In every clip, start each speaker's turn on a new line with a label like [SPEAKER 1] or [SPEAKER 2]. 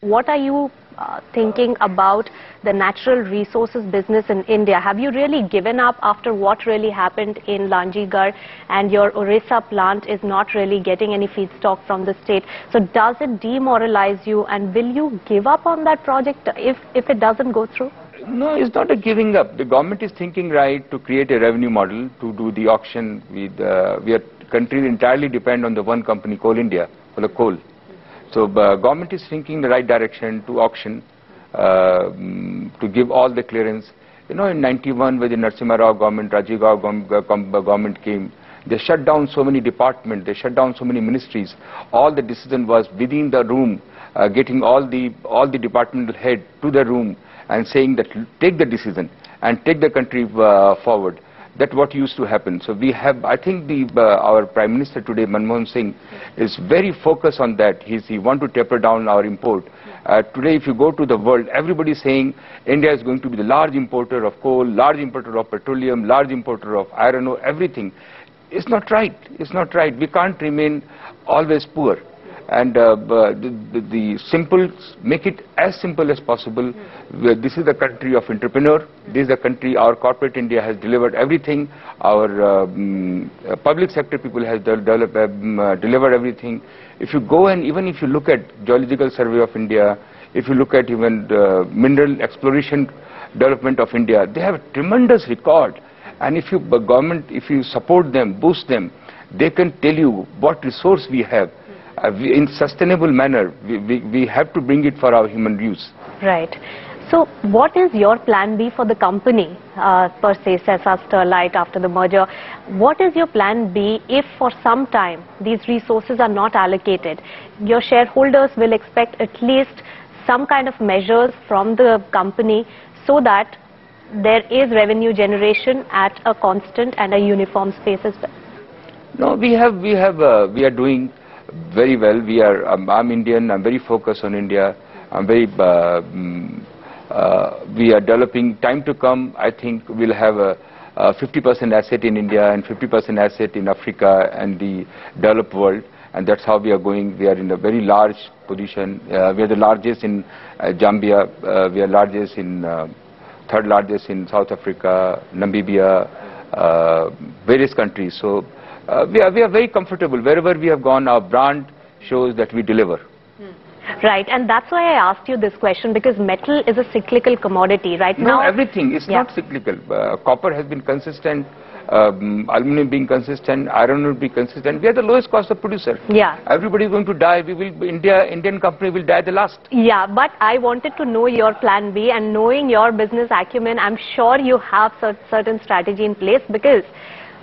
[SPEAKER 1] what are you thinking about the natural resources business in India? Have you really given up after what really happened in Lanjigarh, and your Orissa plant is not really getting any feedstock from the state? So does it demoralize you, and will you give up on that project if it doesn't go through?
[SPEAKER 2] No, it's not a giving up. The government is thinking right to create a revenue model to do the auction. We are countries entirely depend on the one company, Coal India, for the coal. So government is thinking the right direction to auction, to give all the clearance. You know, in 91, when the Narasimha Rao government, Rajiv Rao government came, they shut down so many departments, they shut down so many ministries. All the decision was within the room, getting all the departmental head to the room and saying that take the decision and take the country forward. That's what used to happen. So we have, I think our Prime Minister today, Manmohan Singh, is very focused on that. He wants to taper down our import. Today, if you go to the world, everybody is saying India is going to be the large importer of coal, large importer of petroleum, large importer of iron ore, everything. It's not right. It's not right. We can't remain always poor. And the simple, make it as simple as possible. This is the country of entrepreneur. This is the country, our corporate India has delivered everything. Our public sector people has delivered everything. If you go and even if you look at Geological Survey of India, if you look at even mineral exploration development of India, they have a tremendous record. And if you government, if you support them, boost them, they can tell you what resource we have. In sustainable manner, we have to bring it for our human use.
[SPEAKER 1] Right. So what is your plan B for the company, per se, Sesa Sterlite, after the merger? What is your plan B if for some time these resources are not allocated? Your shareholders will expect at least some kind of measures from the company so that there is revenue generation at a constant and a uniform space as well.
[SPEAKER 2] No, we are doing very well. I'm Indian. I'm very focused on India. We are developing. Time to come, I think we'll have a 50% asset in India and 50% asset in Africa and the developed world. And that's how we are going. We are in a very large position. We are the largest in Zambia. We are largest in third largest in South Africa, Namibia, various countries. So. We are very comfortable. Wherever we have gone, our brand shows that we deliver.
[SPEAKER 1] Right, and that's why I asked you this question, because metal is a cyclical commodity right now.
[SPEAKER 2] No, everything is not cyclical. Copper has been consistent, aluminum being consistent, iron ore being consistent. We are the lowest cost of producer.
[SPEAKER 1] Yeah.
[SPEAKER 2] Everybody is going to die. Indian company will die the last.
[SPEAKER 1] Yeah, but I wanted to know your plan B, and knowing your business acumen, I'm sure you have certain strategy in place. Because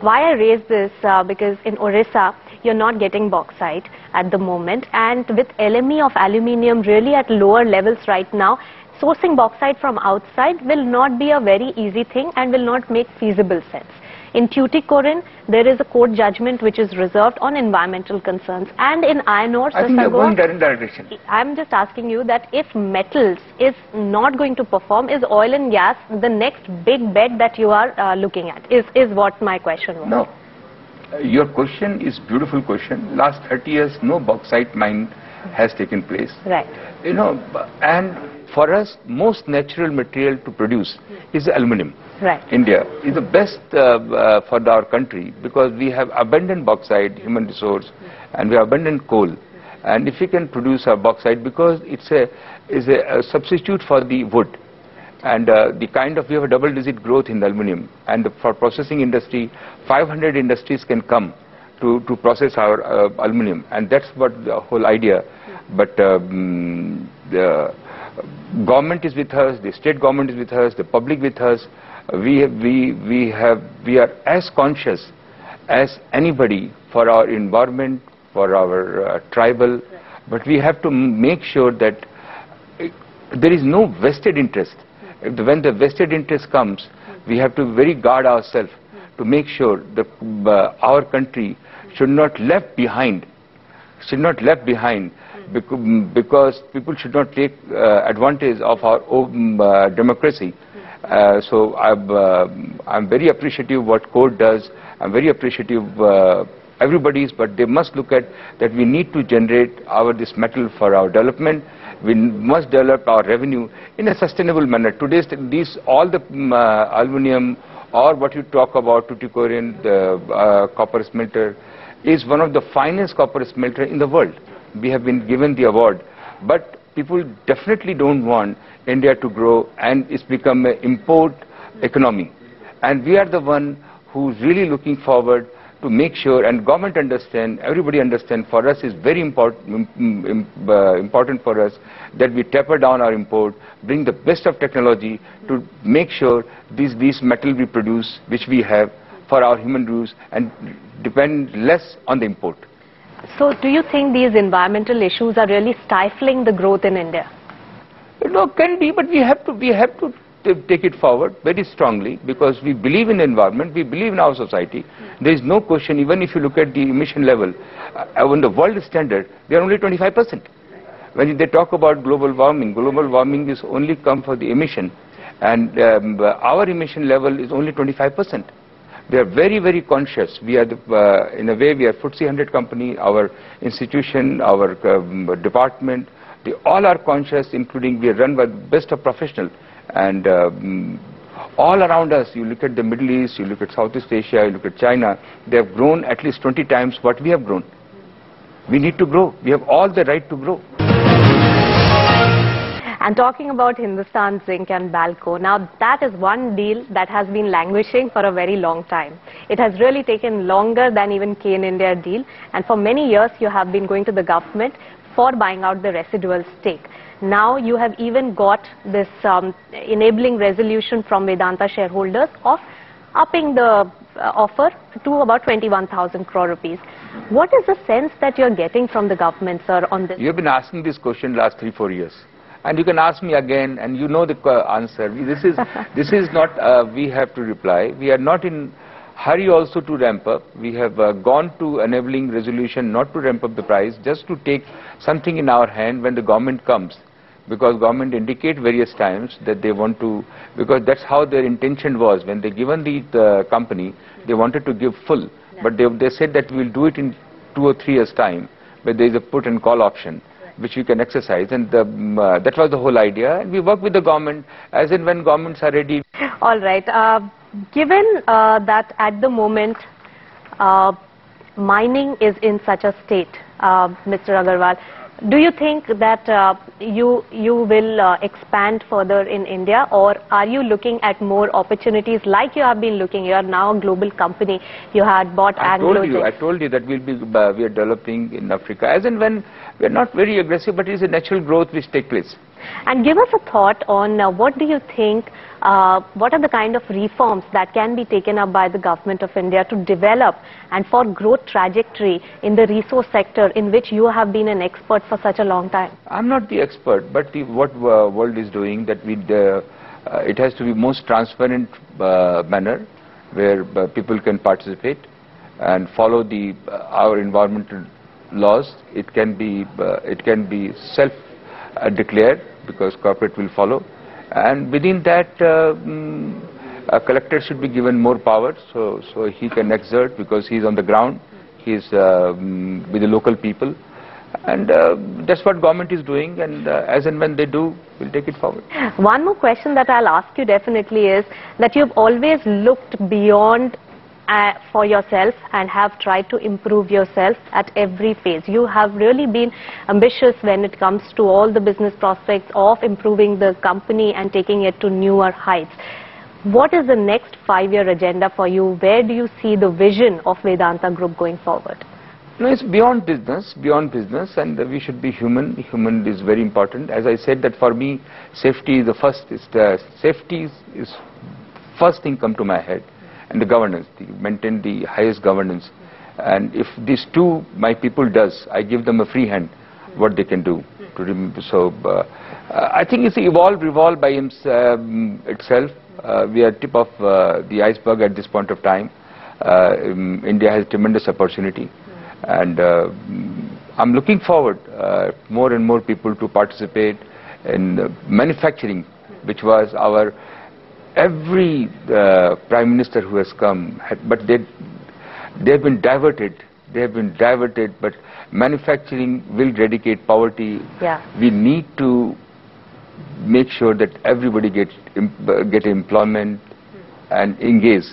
[SPEAKER 1] why I raise this, because in Orissa, you're not getting bauxite at the moment, and with LME of aluminium really at lower levels right now, sourcing bauxite from outside will not be a very easy thing and will not make feasible sense. In Tuticorin, there is a court judgment which is reserved on environmental concerns, and in iron ore,
[SPEAKER 2] I think you're going there in that direction.
[SPEAKER 1] I'm just asking you that if metals is not going to perform, is oil and gas the next big bet that you are looking at? Is what my question was.
[SPEAKER 2] No, your question is beautiful question. Last 30 years, no bauxite mine has taken place.
[SPEAKER 1] Right.
[SPEAKER 2] You know, and for us, most natural material to produce is aluminum.
[SPEAKER 1] Right.
[SPEAKER 2] India is the best for our country because we have abundant bauxite, human resource, and we have abundant coal. And if we can produce our bauxite, because it's a substitute for the wood, and we have a double-digit growth in the aluminum, and for processing industry, 500 industries can come to process our aluminum, and that's what the whole idea. But the government is with us, the state government is with us, the public with us. We are as conscious as anybody for our environment, for our tribal, but we have to make sure that there is no vested interest. When the vested interest comes, we have to very guard ourselves to make sure that our country should not left behind, because people should not take advantage of our own democracy. So I'm very appreciative what court does. I'm very appreciative everybody's, but they must look at that we need to generate this metal for our development, We must develop our revenue in a sustainable manner. Today, all the aluminum or what you talk about, Tuticorin, the copper smelter, is one of the finest copper smelter in the world. We have been given the award, but people definitely don't want India to grow, and it's become an import economy. And we are the one who's really looking forward to make sure, and government understand, everybody understand, for us is very important for us that we taper down our import, bring the best of technology to make sure these metal we produce, which we have for our human use, and depend less on the import.
[SPEAKER 1] So do you think these environmental issues are really stifling the growth in India?
[SPEAKER 2] No, can be, but we have to take it forward very strongly, because we believe in the environment, we believe in our society. There is no question, even if you look at the emission level, on the world standard, they are only 25%. When they talk about global warming is only come for the emission, and our emission level is only 25%. We are very, very conscious. We are, in a way, we are FTSE 100 company, our institution, our department, they all are conscious, including we are run by the best of professionals. And all around us, you look at the Middle East, you look at Southeast Asia, you look at China, they have grown at least 20 times what we have grown. We need to grow. We have all the right to grow.
[SPEAKER 1] And talking about Hindustan Zinc and Balco, now that is one deal that has been languishing for a very long time. It has really taken longer than even Kane India deal, and for many years you have been going to the government for buying out the residual stake. Now you have even got this enabling resolution from Vedanta shareholders of upping the offer to about 21,000 crore rupees. What is the sense that you are getting from the government, sir, on this?
[SPEAKER 2] You have been asking this question last 3-4 years. And you can ask me again, and you know the answer. This is not, we have to reply. We are not in hurry also to ramp up. We have gone to enabling resolution not to ramp up the price, just to take something in our hand when the government comes. Because government indicate various times that they want to, because that's how their intention was. When they given the company, they wanted to give full. Yeah. But they said that we'll do it in 2 or 3 years time, but there is a put and call option, which you can exercise, and that was the whole idea, and we work with the government as and when governments are ready.
[SPEAKER 1] All right. Given that at the moment mining is in such a state, Mr. Agarwal, do you think that you will expand further in India, or are you looking at more opportunities like you have been looking? You are now a global company. You had bought Anglo.
[SPEAKER 2] I told you that we are developing in Africa. As and when, we are not very aggressive, but it is a natural growth which takes place.
[SPEAKER 1] And give us a thought on what do you think, what are the kind of reforms that can be taken up by the government of India to develop and for growth trajectory in the resource sector in which you have been an expert for such a long time?
[SPEAKER 2] I'm not the expert, but what world is doing, that it has to be most transparent manner where people can participate and follow our environmental laws. It can be self-declared, because corporate will follow, and within that a collector should be given more power, so he can exert, because he's on the ground, he's with the local people, and that's what government is doing, and as and when they do, we'll take it forward.
[SPEAKER 1] One more question that I'll ask you definitely is that you've always looked beyond for yourself and have tried to improve yourself at every phase. You have really been ambitious when it comes to all the business prospects of improving the company and taking it to newer heights. What is the next 5-year agenda for you? Where do you see the vision of Vedanta Group going forward?
[SPEAKER 2] No, it's beyond business, and we should be human. Human is very important. As I said, that for me, safety is the first. Safety is first thing come to my head. And the governance, maintain the highest governance. And if these two my people does, I give them a free hand, what they can do. So I think it's revolve by itself. We are tip of the iceberg at this point of time. India has tremendous opportunity. And I'm looking forward more and more people to participate in manufacturing, which was our every Prime Minister who has come, but they've been diverted they have been diverted, but manufacturing will eradicate poverty.
[SPEAKER 1] Yeah.
[SPEAKER 2] We need to make sure that everybody get employment and engage.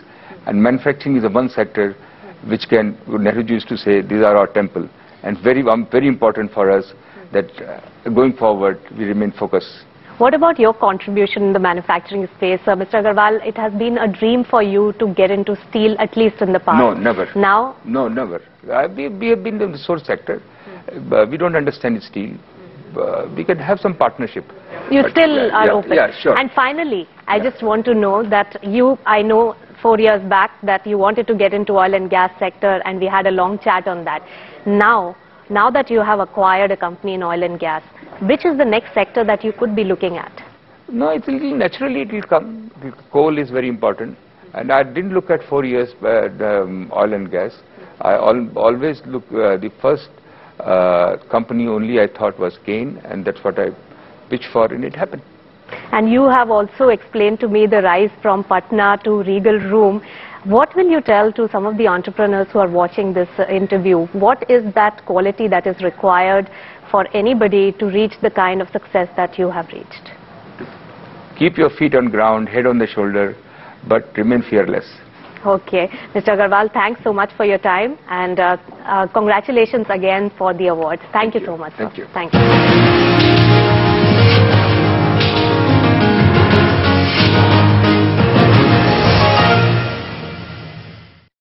[SPEAKER 2] And manufacturing is the one sector which can, Nehru used to say, these are our temple. And very important for us that going forward we remain focused.
[SPEAKER 1] What about your contribution in the manufacturing space? Mr. Agarwal, it has been a dream for you to get into steel, at least in the past.
[SPEAKER 2] No, never.
[SPEAKER 1] Now?
[SPEAKER 2] No, never. We have been in the resource sector. We don't understand steel. We can have some partnership.
[SPEAKER 1] You still are open.
[SPEAKER 2] Yeah, sure.
[SPEAKER 1] And finally, I just want to know that I know 4 years back that you wanted to get into oil and gas sector, and we had a long chat on that. Now that you have acquired a company in oil and gas, which is the next sector that you could be looking at?
[SPEAKER 2] No, naturally it will come. Coal is very important. And I didn't look at 4 years oil and gas. I always look, the first company only I thought was Kane, and that's what I pitched for, and it happened.
[SPEAKER 1] And you have also explained to me the rise from Patna to Regal Room. What will you tell to some of the entrepreneurs who are watching this interview? What is that quality that is required for anybody to reach the kind of success that you have reached?
[SPEAKER 2] Keep your feet on ground, head on the shoulder, but remain fearless.
[SPEAKER 1] Okay. Mr. Agarwal, thanks so much for your time, and congratulations again for the award. Thank you so much.
[SPEAKER 2] Thank you.
[SPEAKER 1] Thank you.